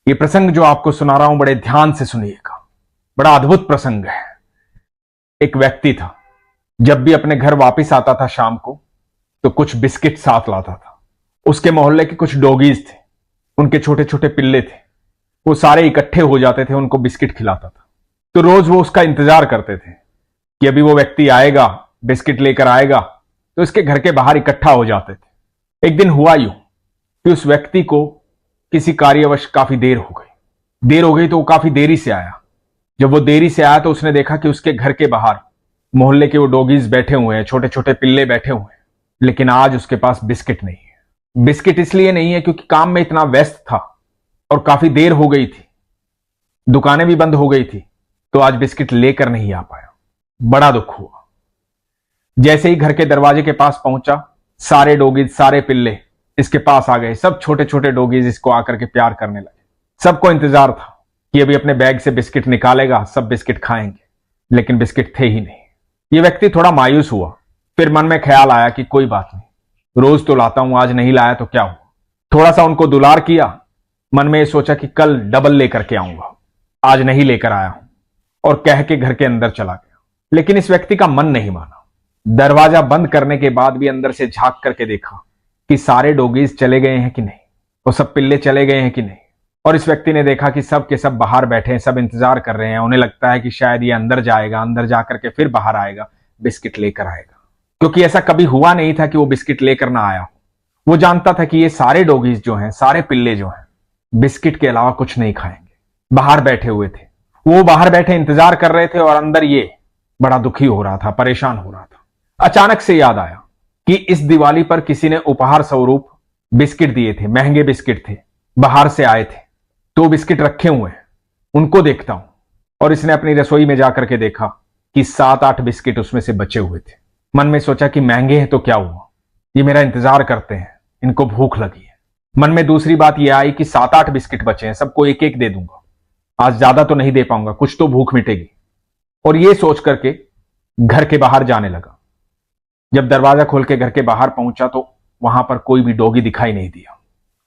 ये प्रसंग जो आपको सुना रहा हूं बड़े ध्यान से सुनिएगा। बड़ा अद्भुत प्रसंग है। एक व्यक्ति था, जब भी अपने घर वापस आता था शाम को तो कुछ बिस्किट साथ लाता था। उसके मोहल्ले के कुछ डॉगीज थे, उनके छोटे छोटे पिल्ले थे, वो सारे इकट्ठे हो जाते थे, उनको बिस्किट खिलाता था। तो रोज वो उसका इंतजार करते थे कि अभी वो व्यक्ति आएगा, बिस्किट लेकर आएगा, तो इसके घर के बाहर इकट्ठा हो जाते थे। एक दिन हुआ यूं कि उस व्यक्ति को किसी कार्यवश काफी देर हो गई तो वो काफी देरी से आया। जब वो देरी से आया तो उसने देखा कि उसके घर के बाहर मोहल्ले के वो डॉगीज बैठे हुए हैं, छोटे छोटे पिल्ले बैठे हुए हैं, लेकिन आज उसके पास बिस्किट नहीं है। बिस्किट इसलिए नहीं है क्योंकि काम में इतना व्यस्त था और काफी देर हो गई थी, दुकानें भी बंद हो गई थी, तो आज बिस्किट लेकर नहीं आ पाया। बड़ा दुख हुआ। जैसे ही घर के दरवाजे के पास पहुंचा, सारे डॉगीज, सारे पिल्ले इसके पास आ गए। सब छोटे छोटे डॉगीज इसको आकर के प्यार करने लगे। सबको इंतजार था कि अभी अपने बैग से बिस्किट निकालेगा, सब बिस्किट खाएंगे, लेकिन बिस्किट थे ही नहीं। ये व्यक्ति थोड़ा मायूस हुआ। फिर मन में ख्याल आया कि कोई बात नहीं, रोज तो लाता हूं, आज नहीं लाया तो क्या हुआ। थोड़ा सा उनको दुलार किया, मन में ये सोचा कि कल डबल लेकर के आऊंगा, आज नहीं लेकर आया हूं, और कह के घर के अंदर चला गया। लेकिन इस व्यक्ति का मन नहीं माना। दरवाजा बंद करने के बाद भी अंदर से झांक करके देखा कि सारे डॉगीज चले गए हैं कि नहीं, वो सब पिल्ले चले गए हैं कि नहीं। और इस व्यक्ति ने देखा कि सब के सब बाहर बैठे हैं, सब इंतजार कर रहे हैं। उन्हें लगता है कि शायद ये अंदर जाएगा, अंदर जाकर के फिर बाहर आएगा, बिस्किट लेकर आएगा, क्योंकि ऐसा कभी हुआ नहीं था कि वो बिस्किट लेकर ना आया। वो जानता था कि ये सारे डॉगीज जो हैं, सारे पिल्ले जो हैं, बिस्किट के अलावा कुछ नहीं खाएंगे। बाहर बैठे हुए थे, वो बाहर बैठे इंतजार कर रहे थे, और अंदर ये बड़ा दुखी हो रहा था, परेशान हो रहा था। अचानक से याद आया कि इस दिवाली पर किसी ने उपहार स्वरूप बिस्किट दिए थे, महंगे बिस्किट थे, बाहर से आए थे, तो बिस्किट रखे हुए हैं, उनको देखता हूं। और इसने अपनी रसोई में जाकर के देखा कि 7-8 बिस्किट उसमें से बचे हुए थे। मन में सोचा कि महंगे हैं तो क्या हुआ, ये मेरा इंतजार करते हैं, इनको भूख लगी है। मन में दूसरी बात यह आई कि 7-8 बिस्किट बचे हैं, सबको एक एक दे दूंगा, आज ज्यादा तो नहीं दे पाऊंगा, कुछ तो भूख मिटेगी। और ये सोच करके घर के बाहर जाने लगा। जब दरवाजा खोल के घर के बाहर पहुंचा तो वहां पर कोई भी डॉगी दिखाई नहीं दिया,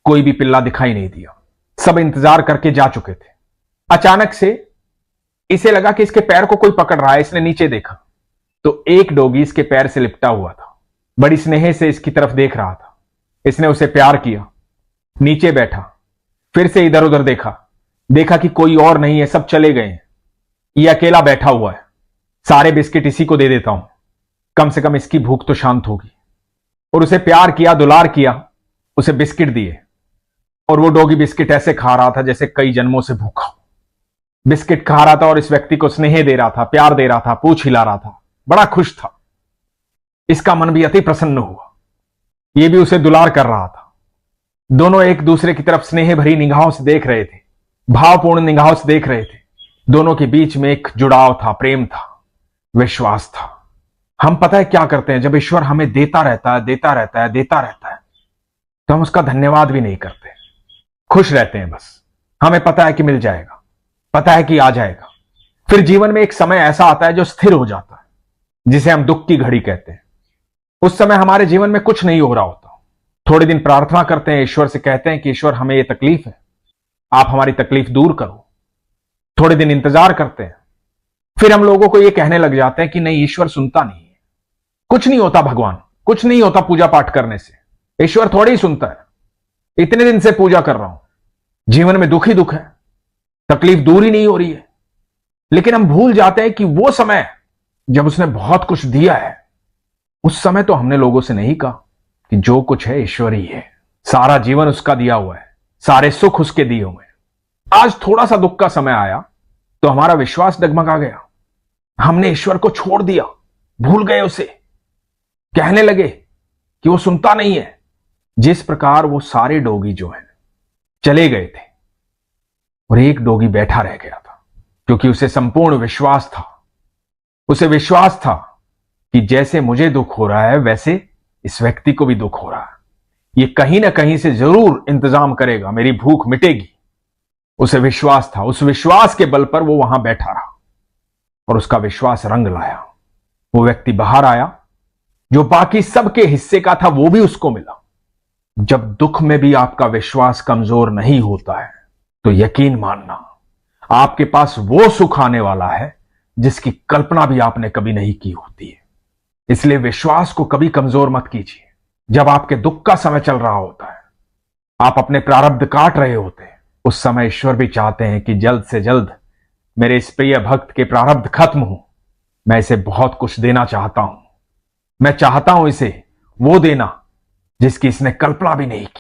कोई भी पिल्ला दिखाई नहीं दिया, सब इंतजार करके जा चुके थे। अचानक से इसे लगा कि इसके पैर को कोई पकड़ रहा है। इसने नीचे देखा तो एक डॉगी इसके पैर से लिपटा हुआ था, बड़ी स्नेह से इसकी तरफ देख रहा था। इसने उसे प्यार किया, नीचे बैठा, फिर से इधर उधर देखा कि कोई और नहीं है, सब चले गए हैं, ये अकेला बैठा हुआ है। सारे बिस्किट इसी को दे देता हूं, कम से कम इसकी भूख तो शांत होगी। और उसे प्यार किया, दुलार किया, उसे बिस्किट दिए, और वो डॉगी बिस्किट ऐसे खा रहा था जैसे कई जन्मों से भूखा हो। बिस्किट खा रहा था और इस व्यक्ति को स्नेह दे रहा था, प्यार दे रहा था, पूंछ हिला रहा था, बड़ा खुश था। इसका मन भी अति प्रसन्न हुआ, ये भी उसे दुलार कर रहा था। दोनों एक दूसरे की तरफ स्नेह भरी निगाहों से देख रहे थे, भावपूर्ण निगाहों से देख रहे थे। दोनों के बीच में एक जुड़ाव था, प्रेम था, विश्वास था। हम पता है क्या करते हैं, जब ईश्वर हमें देता रहता है तो हम उसका धन्यवाद भी नहीं करते, खुश रहते हैं। बस हमें पता है कि मिल जाएगा, पता है कि आ जाएगा। फिर जीवन में एक समय ऐसा आता है जो स्थिर हो जाता है, जिसे हम दुख की घड़ी कहते हैं। उस समय हमारे जीवन में कुछ नहीं हो रहा होता। थोड़े दिन प्रार्थना करते हैं, ईश्वर से कहते हैं कि ईश्वर हमें यह तकलीफ है, आप हमारी तकलीफ दूर करो। थोड़े दिन इंतजार करते हैं, फिर हम लोगों को यह कहने लग जाते हैं कि नहीं, ईश्वर सुनता नहीं है, कुछ नहीं होता भगवान, कुछ नहीं होता पूजा पाठ करने से, ईश्वर थोड़ी ही सुनता है। इतने दिन से पूजा कर रहा हूं, जीवन में दुख ही दुख है, तकलीफ दूर ही नहीं हो रही है। लेकिन हम भूल जाते हैं कि वो समय जब उसने बहुत कुछ दिया है, उस समय तो हमने लोगों से नहीं कहा कि जो कुछ है ईश्वर ही है, सारा जीवन उसका दिया हुआ है, सारे सुख उसके दिए हुए हैं। आज थोड़ा सा दुख का समय आया तो हमारा विश्वास डगमगा गया, हमने ईश्वर को छोड़ दिया, भूल गए उसे, कहने लगे कि वो सुनता नहीं है। जिस प्रकार वो सारे डॉगी जो हैं चले गए थे और एक डॉगी बैठा रह गया था, क्योंकि उसे संपूर्ण विश्वास था। उसे विश्वास था कि जैसे मुझे दुख हो रहा है वैसे इस व्यक्ति को भी दुख हो रहा है, ये कहीं ना कहीं से जरूर इंतजाम करेगा, मेरी भूख मिटेगी। उसे विश्वास था, उस विश्वास के बल पर वो वहां बैठा रहा और उसका विश्वास रंग लाया। वो व्यक्ति बाहर आया, जो बाकी सबके हिस्से का था वो भी उसको मिला। जब दुख में भी आपका विश्वास कमजोर नहीं होता है तो यकीन मानना आपके पास वो सुख आने वाला है जिसकी कल्पना भी आपने कभी नहीं की होती है। इसलिए विश्वास को कभी कमजोर मत कीजिए। जब आपके दुख का समय चल रहा होता है, आप अपने प्रारब्ध काट रहे होते हैं, उस समय ईश्वर भी चाहते हैं कि जल्द से जल्द मेरे इस प्रिय भक्त के प्रारब्ध खत्म हो। मैं इसे बहुत कुछ देना चाहता हूं। मैं चाहता हूं इसे वो देना जिसकी इसने कल्पना भी नहीं की।